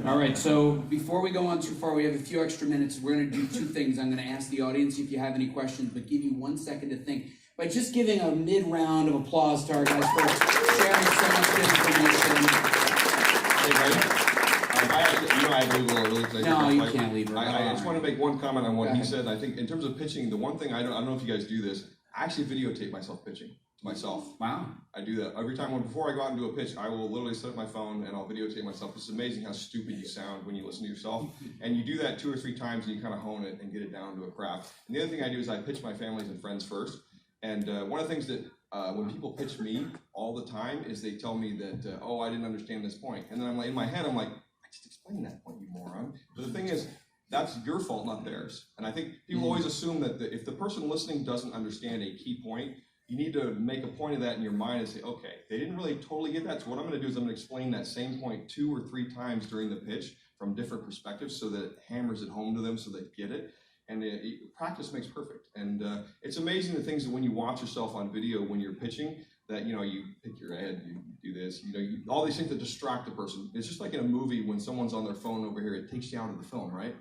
All right, so before we go on too far, we have a few extra minutes. We're going to do two things. I'm going to ask the audience if you have any questions, but give you 1 second to think by just giving a mid-round of applause to our guys for sharing so much good information.
Hey, buddy. I leave a little early.
No, you can't leave early.
I just want to make one comment on what he said. I think in terms of pitching, the one thing I don't know if you guys do this. I actually videotape myself pitching to myself.
Wow.
I do that every time. Before I go out and do a pitch, I will literally set up my phone and I'll videotape myself. It's amazing how stupid you sound when you listen to yourself. And you do that 2 or 3 times and you kind of hone it and get it down to a craft. And the other thing I do is I pitch my families and friends first. And one of the things that when people pitch me all the time is they tell me that, oh, I didn't understand this point. And then I'm like, in my head, I'm like, just explain that point, you moron. But the thing is, that's your fault, not theirs. And I think people always assume that if the person listening doesn't understand a key point, you need to make a point of that in your mind and say, okay, they didn't really totally get that. So what I'm going to do is I'm going to explain that same point 2 or 3 times during the pitch from different perspectives so that it hammers it home to them so they get it. And practice makes perfect. And it's amazing the things that when you watch yourself on video when you're pitching, that, you pick your head, you do this, all these things that distract the person. It's just like in a movie when someone's on their phone over here, it takes you out of the film, right?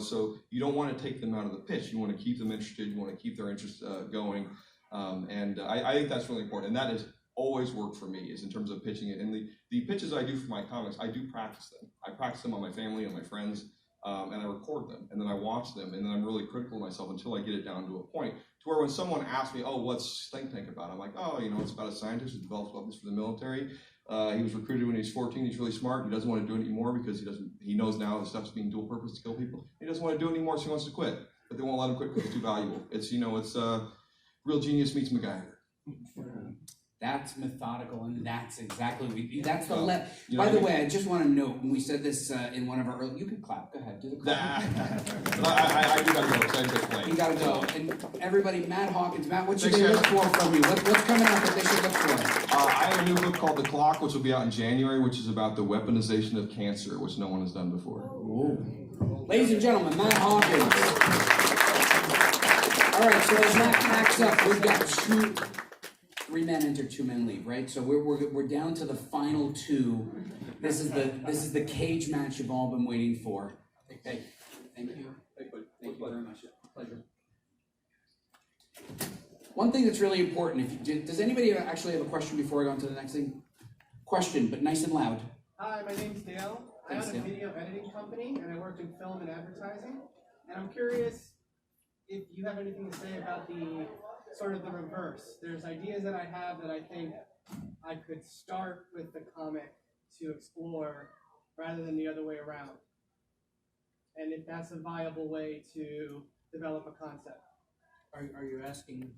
So you don't want to take them out of the pitch. You want to keep them interested. You want to keep their interest going. And I think that's really important. And that has always worked for me, is in terms of pitching it. And the pitches I do for my comics, I do practice them. I practice them on my family and my friends, and I record them. And then I watch them. And then I'm really critical of myself until I get it down to a point to where when someone asks me, oh, what's Think Tank about? I'm like, oh, it's about a scientist who develops weapons for the military. He was recruited when he was 14. He's really smart. He doesn't want to do it anymore because he knows now the stuff's being dual purpose to kill people. He doesn't want to do it anymore, so he wants to quit. But they won't let him quit because it's too valuable. It's, it's real genius meets MacGyver.
That's methodical, and that's exactly that's the By the way, I just want to note, when we said this in one of our early, you can clap, go ahead, do the clap.
I do gotta go, because I just played.
You gotta go. And everybody, Matt Hawkins, Matt, what should they look for from you? What's coming up that they should look for?
I have a new book called The Clock, which will be out in January, which is about the weaponization of cancer, which no one has done before.
Ooh. Ladies and gentlemen, Matt Hawkins. All right, so as Matt packs up, we've got 3 men enter, 2 men leave, right? So we're down to the final 2. This is the cage match you've all been waiting for. Hey, thank you. Thank you very much. Pleasure. One thing that's really important, does anybody actually have a question before I go on to the next thing? Question, but nice and loud.
Hi, my name's Dale. I
Thanks,
own a
Dale.
video editing company, and I work in film and advertising. And I'm curious if you have anything to say about the sort of the reverse. There's ideas that I have that I think I could start with the comic to explore rather than the other way around. And if that's a viable way to develop a concept.
Are you asking?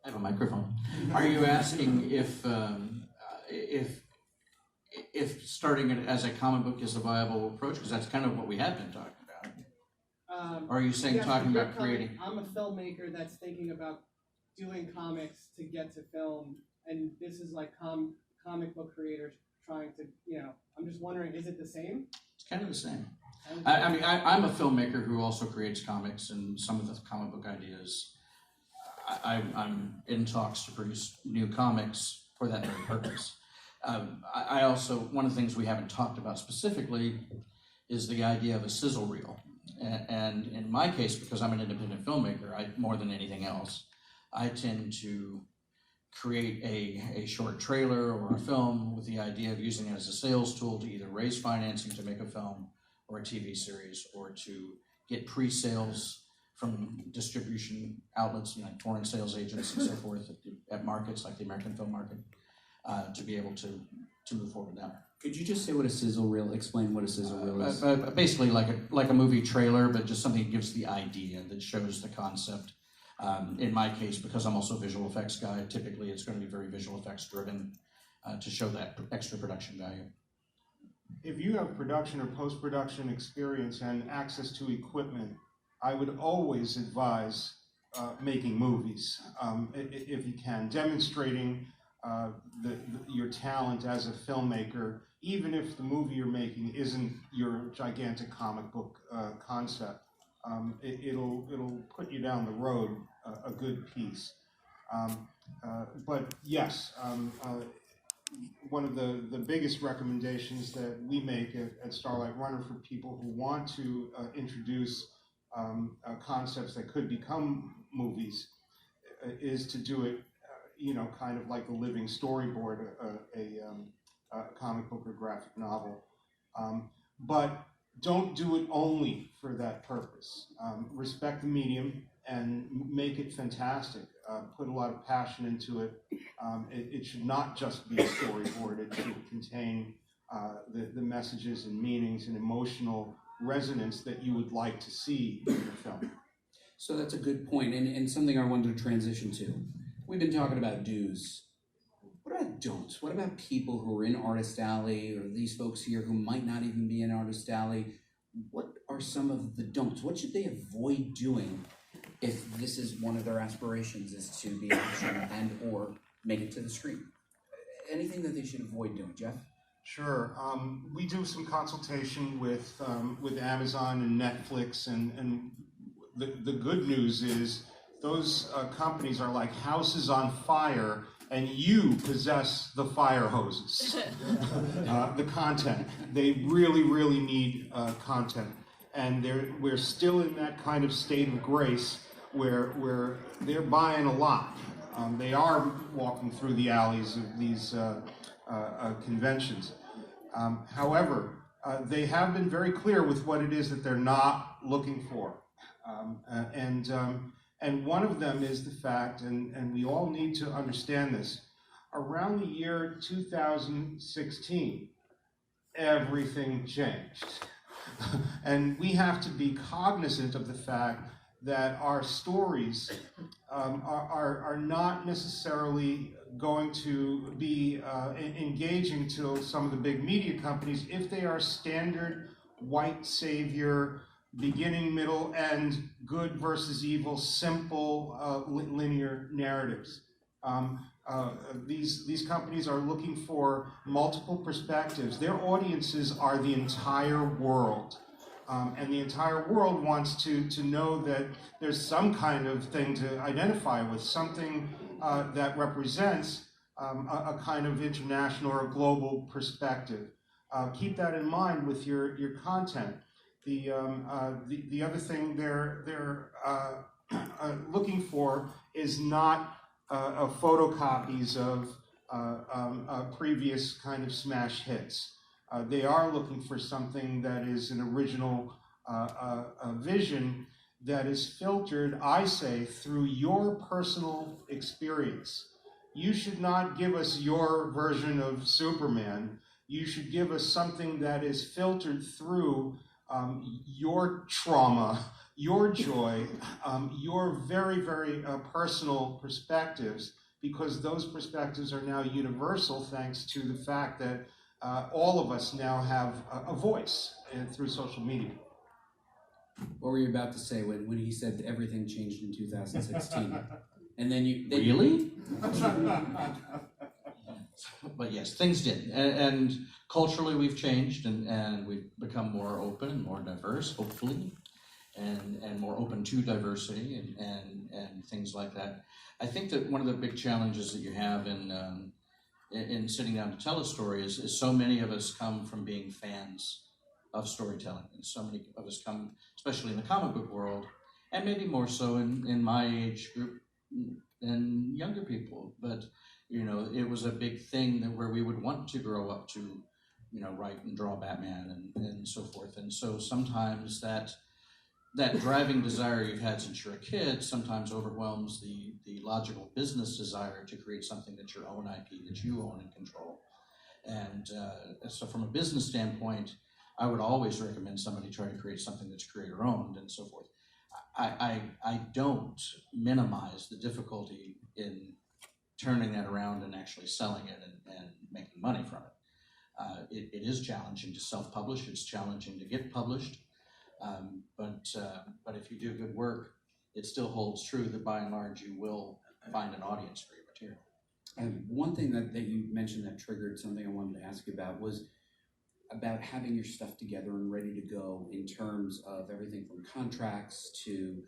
I have a microphone. Are you asking if starting it as a comic book is a viable approach? Because that's kind of what we have been talking about. Or are you saying
yes,
talking
you're
about creating?
I'm a filmmaker that's thinking about doing comics to get to film, and this is like comic book creators trying to, I'm just wondering, is it the same?
It's kind of the same. I'm a filmmaker who also creates comics, and some of the comic book ideas, I'm in talks to produce new comics for that very purpose. I also, one of the things we haven't talked about specifically is the idea of a sizzle reel. And in my case, because I'm an independent filmmaker, more than anything else, I tend to create a short trailer or a film with the idea of using it as a sales tool to either raise financing to make a film or a TV series, or to get pre-sales from distribution outlets, like torrent sales agents and so forth at markets like the American Film Market, to be able to move forward now.
Could you just say what a sizzle reel, explain what a sizzle reel is?
Basically like a movie trailer, but just something that gives the idea, that shows the concept. In my case, because I'm also a visual effects guy, typically it's going to be very visual effects driven to show that extra production value.
If you have production or post-production experience and access to equipment, I would always advise making movies, if you can, demonstrating your talent as a filmmaker, even if the movie you're making isn't your gigantic comic book concept. It'll put you down the road a good piece. But yes, one of the biggest recommendations that we make at Starlight Runner for people who want to introduce concepts that could become movies is to do it, kind of like a living storyboard, a comic book or graphic novel. But don't do it only for that purpose. Respect the medium and make it fantastic. Put a lot of passion into it. It should not just be a storyboard. It should contain the messages and meanings and emotional resonance that you would like to see in the film.
So that's a good point, and something I wanted to transition to. We've been talking about do's. What about don'ts? What about people who are in Artist Alley, or these folks here who might not even be in Artist Alley? What are some of the don'ts? What should they avoid doing if this is one of their aspirations, is to be action and or make it to the screen? Anything that they should avoid doing, Jeff?
Sure. We do some consultation with Amazon and Netflix, and the good news is those companies are like houses on fire, and you possess the fire hoses, the content. They really, really need content. And we're still in that kind of state of grace where they're buying a lot. They are walking through the alleys of these conventions. However, they have been very clear with what it is that they're not looking for. And one of them is the fact, and we all need to understand this, around the year 2016, everything changed. And we have to be cognizant of the fact that our stories are not necessarily going to be engaging to some of the big media companies if they are standard white savior, beginning, middle, end, good versus evil, simple linear narratives. These companies are looking for multiple perspectives. Their audiences are the entire world. And the entire world wants to know that there's some kind of thing to identify with, something that represents a kind of international or global perspective. Keep that in mind with your content. The other thing they're looking for is not photocopies of previous kind of smash hits. They are looking for something that is an original vision that is filtered, I say, through your personal experience. You should not give us your version of Superman. You should give us something that is filtered through your trauma, your joy, your very, very personal perspectives, because those perspectives are now universal thanks to the fact that all of us now have a voice through social media.
What were you about to say when he said that everything changed in 2016? And then you...
Really? But yes, things did. And culturally we've changed and we've become more open and more diverse, hopefully, and more open to diversity and things like that. I think that one of the big challenges that you have in sitting down to tell a story is so many of us come from being fans of storytelling. And so many of us come, especially in the comic book world, and maybe more so in my age group and younger people. But, you know, it was a big thing that where we would want to grow up to, you know, write and draw Batman and so forth. And so sometimes that driving desire you've had since you're a kid sometimes overwhelms the logical business desire to create something that's your own IP, that you own and control. And so from a business standpoint, I would always recommend somebody try to create something that's creator-owned and so forth. I don't minimize the difficulty in turning that around and actually selling it and making money from it. It is challenging to self-publish. It's challenging to get published. But if you do good work, it still holds true that by and large you will find an audience for your material.
And one thing that you mentioned that triggered something I wanted to ask you about was about having your stuff together and ready to go in terms of everything from contracts to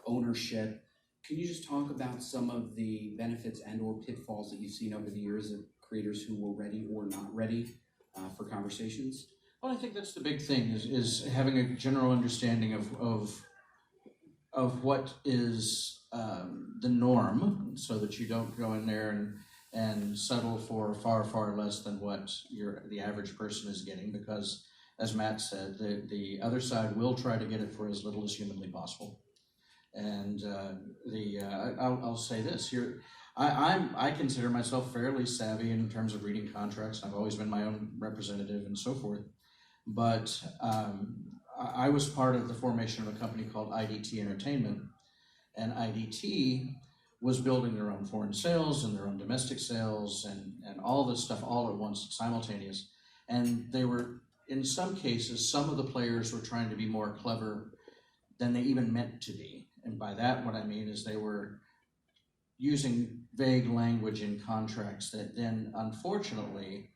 ownership. Can you just talk about some of the benefits and or pitfalls that you've seen over the years of creators who were ready or not ready for conversations?
Well, I think that's the big thing is having a general understanding of what is the norm, so that you don't go in there and settle for far, far less than what the average person is getting, because, as Matt said, the other side will try to get it for as little as humanly possible. And I'll say this here. I consider myself fairly savvy in terms of reading contracts. I've always been my own representative and so forth. But I was part of the formation of a company called IDT Entertainment, and IDT was building their own foreign sales and their own domestic sales and all this stuff all at once, simultaneous. And they were, in some cases, some of the players were trying to be more clever than they even meant to be. And by that, what I mean is they were using vague language in contracts that then, unfortunately,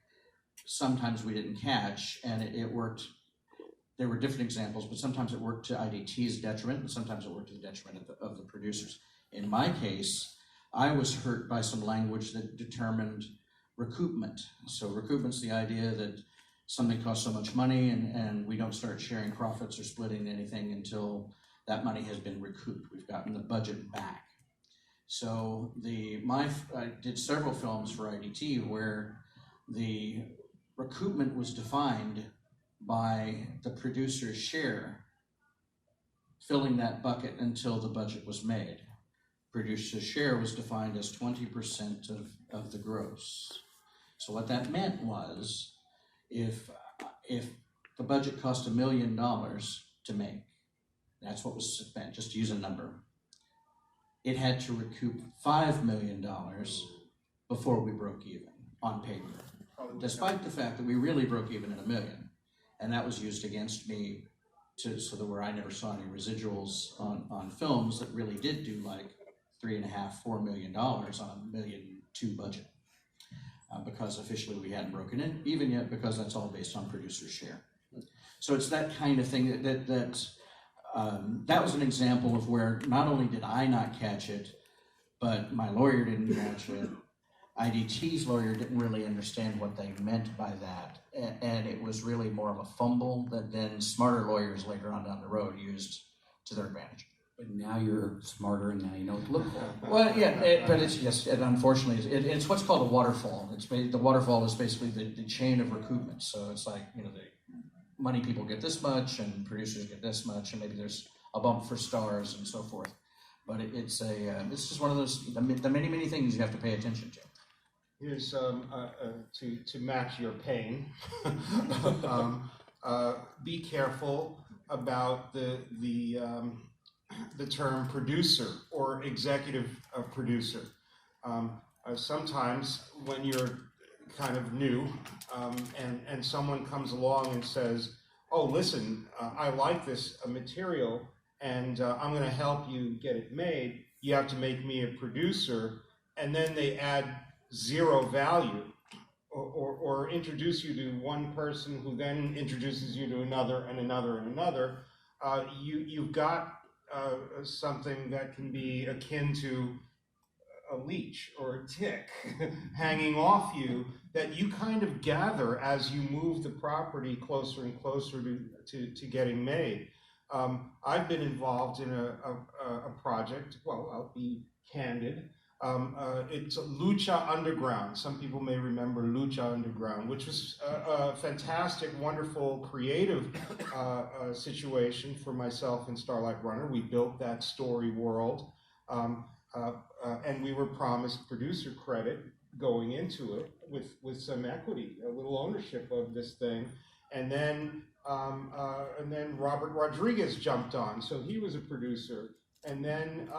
sometimes we didn't catch, and it worked. There were different examples, but sometimes it worked to IDT's detriment, and sometimes it worked to the detriment of the producers. In my case, I was hurt by some language that determined recoupment. So recoupement's the idea that something costs so much money and we don't start sharing profits or splitting anything until that money has been recouped. We've gotten the budget back. So I did several films for IDT where the recoupment was defined by the producer's share filling that bucket until the budget was made. Producer's share was defined as 20% of the gross. So what that meant was, if the budget cost $1 million to make, that's what was spent, just to use a number, it had to recoup $5 million before we broke even on paper, despite the fact that we really broke even at $1 million. And that was used against me so that where I never saw any residuals on films that really did do like $3.5–4 million on a $1.2 million budget, because officially we hadn't broken it even yet, because that's all based on producer's share. So it's that kind of thing that was an example of where not only did I not catch it, but my lawyer didn't catch it. IDT's lawyer didn't really understand what they meant by that, and it was really more of a fumble that then smarter lawyers later on down the road used to their advantage.
But now you're smarter and now you know what to look for.
Well, yeah, but it's just, unfortunately, it's what's called a waterfall. The waterfall is basically the chain of recoupment. So it's like, the money people get this much and producers get this much, and maybe there's a bump for stars and so forth. But it's just one of those, the many things you have to pay attention to.
Here's to match your pain. Be careful about the term producer or executive producer. Sometimes when you're kind of new and someone comes along and says, "Oh, listen, I like this material and I'm going to help you get it made. You have to make me a producer," and then they add zero value, or introduce you to one person who then introduces you to another and another and another. You've got something that can be akin to a leech or a tick hanging off you that you kind of gather as you move the property closer and closer to getting made. I've been involved in a project. Well, I'll be candid. It's Lucha Underground. Some people may remember Lucha Underground, which was a fantastic, wonderful, creative situation for myself and Starlight Runner. We built that story world, and we were promised producer credit going into it with some equity, a little ownership of this thing. And then Robert Rodriguez jumped on, so he was a producer. And then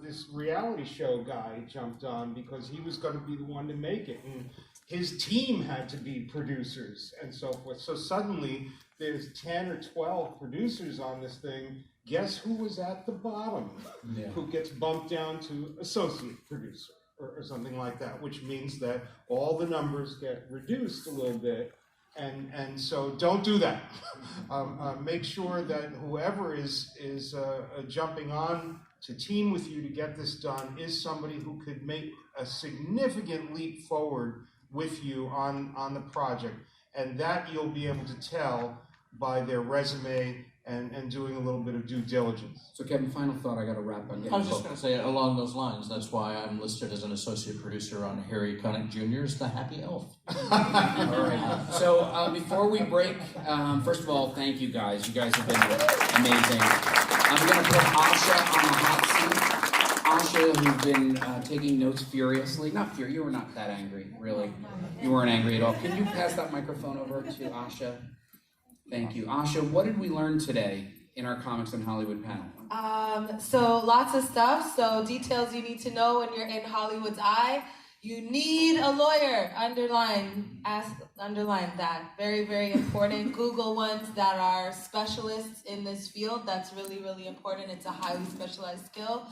this reality show guy jumped on because he was going to be the one to make it. And his team had to be producers and so forth. So suddenly there's 10 or 12 producers on this thing. Guess who was at the bottom? Yeah. Who gets bumped down to associate producer or something like that, which means that all the numbers get reduced a little bit. And so don't do that. Make sure that whoever is jumping on to team with you to get this done is somebody who could make a significant leap forward with you on the project. And that you'll be able to tell by their resume and doing a little bit of due diligence.
So Kevin, final thought, I got to wrap on.
I was just going to say, along those lines, that's why I'm listed as an associate producer on Harry Connick Jr.'s The Happy Elf.
All right. So before we break, first of all, thank you guys. You guys have been amazing. I'm going to put Asha on the hot seat. Asha, who's been taking notes furiously. Not furious, you were not that angry, really. You weren't angry at all. Can you pass that microphone over to Asha? Thank you. Asha, what did we learn today in our Comics in Hollywood panel?
So lots of stuff. So details you need to know when you're in Hollywood's eye. You need a lawyer. Underline that. Very, very important. Google ones that are specialists in this field. That's really, really important. It's a highly specialized skill.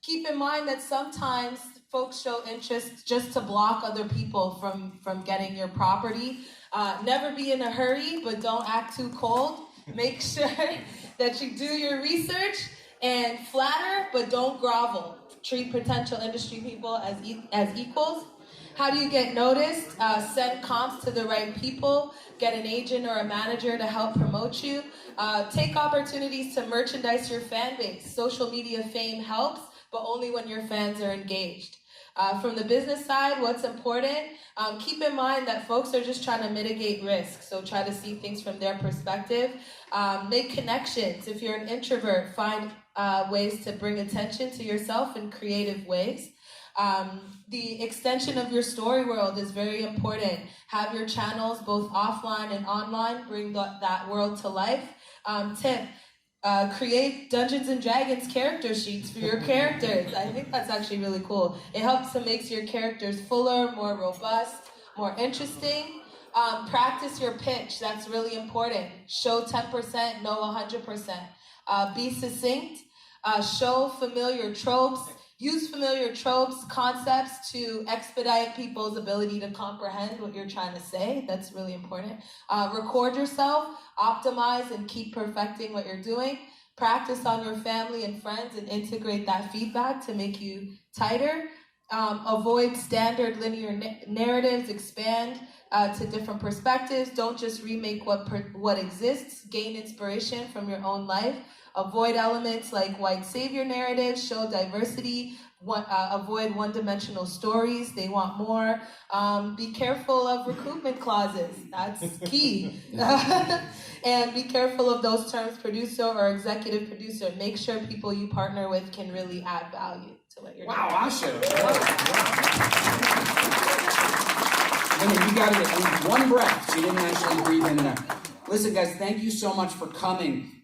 Keep in mind that sometimes folks show interest just to block other people from getting your property. Never be in a hurry, but don't act too cold. Make sure that you do your research and flatter, but don't grovel. Treat potential industry people as equals. How do you get noticed? Send comps to the right people. Get an agent or a manager to help promote you. Take opportunities to merchandise your fan base. Social media fame helps, but only when your fans are engaged. From the business side, what's important? Keep in mind that folks are just trying to mitigate risk, so try to see things from their perspective. Make connections. If you're an introvert, find ways to bring attention to yourself in creative ways. The extension of your story world is very important. Have your channels both offline and online. Bring that world to life. Tip. Create Dungeons and Dragons character sheets for your characters. I think that's actually really cool. It helps to make your characters fuller, more robust, more interesting. Practice your pitch. That's really important. Show 10%, know 100%. Be succinct. Show familiar tropes. Use familiar tropes, concepts to expedite people's ability to comprehend what you're trying to say. That's really important. Record yourself, optimize, and keep perfecting what you're doing. Practice on your family and friends and integrate that feedback to make you tighter. Avoid standard linear narratives. Expand to different perspectives. Don't just remake what exists. Gain inspiration from your own life. Avoid elements like white savior narratives. Show diversity. Avoid one-dimensional stories. They want more. Be careful of recoupment clauses. That's key. And be careful of those terms, producer or executive producer. Make sure people you partner with can really add value to what you're doing.
Wow, Asha. You got it in one breath. You didn't actually breathe in and out. Listen, guys, thank you so much for coming.